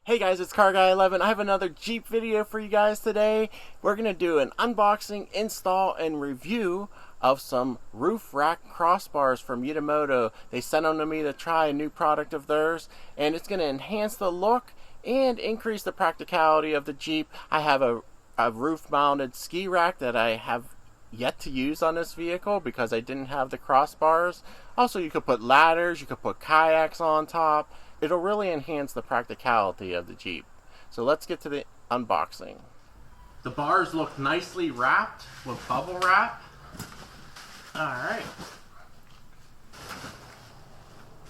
Hey guys, it's Car Guy 11. I have another Jeep video for you guys today. We're going to do an unboxing, install, and review of some roof rack crossbars from Yitamotor. They sent them to me to try a new product of theirs, and it's going to enhance the look and increase the practicality of the Jeep. I have a roof-mounted ski rack that I have yet to use on this vehicle because I didn't have the crossbars. Also, you could put ladders, you could put kayaks on top. It'll really enhance the practicality of the Jeep. So let's get to the unboxing. The bars look nicely wrapped with bubble wrap. Alright.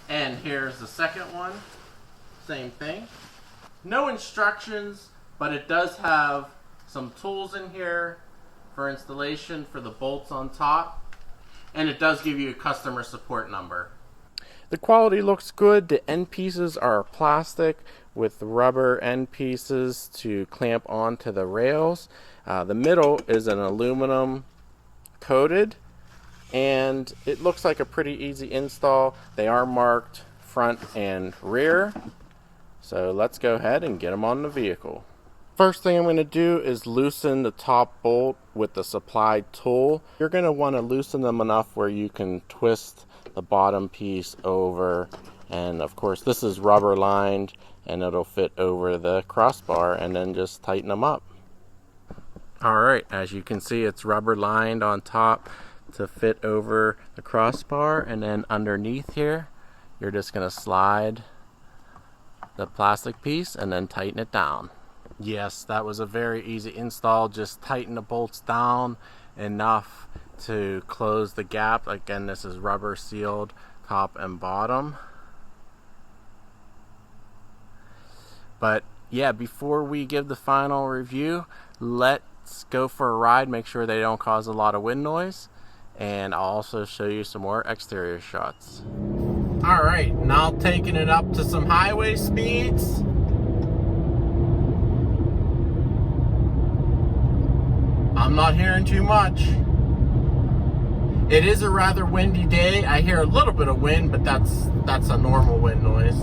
And here's the second one. Same thing. No instructions, but it does have some tools in here for installation for the bolts on top. And it does give you a customer support number. The quality looks good. The end pieces are plastic with rubber end pieces to clamp onto the rails. The middle is an aluminum coated, and it looks like a pretty easy install. They are marked front and rear. So let's go ahead and get them on the vehicle. First thing I'm going to do is loosen the top bolt with the supplied tool. You're going to want to loosen them enough where you can twist the bottom piece over, and of course this is rubber lined and it'll fit over the crossbar, and then just tighten them up. Alright, as you can see, it's rubber lined on top to fit over the crossbar, and then underneath here you're just going to slide the plastic piece and then tighten it down. Yes, that was a very easy install. Just tighten the bolts down enough to close the gap. Again, this is rubber sealed top and bottom. But yeah, before we give the final review, let's go for a ride, make sure they don't cause a lot of wind noise, and I'll also show you some more exterior shots. Alright, now taking it up to some highway speeds. I'm not hearing too much. It is a rather windy day. I hear a little bit of wind, but that's a normal wind noise.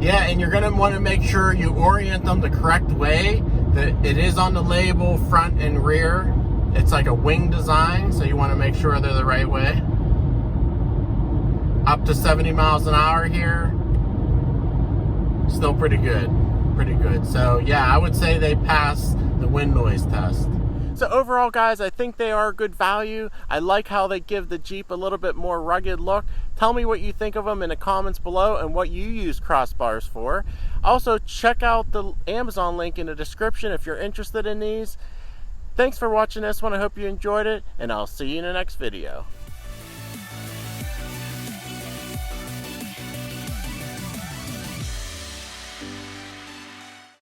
Yeah, and you're going to want to make sure you orient them the correct way. It is on the label, front and rear. It's like a wing design, so you want to make sure they're the right way. Up to 70 miles an hour here. Still pretty good. Pretty good. So yeah, I would say they passed the wind noise test. So overall, guys, I think they are good value. I like how they give the Jeep a little bit more rugged look. Tell me what you think of them in the comments below and what you use crossbars for. Also, check out the Amazon link in the description if you're interested in these. Thanks for watching this one. I hope you enjoyed it, and I'll see you in the next video.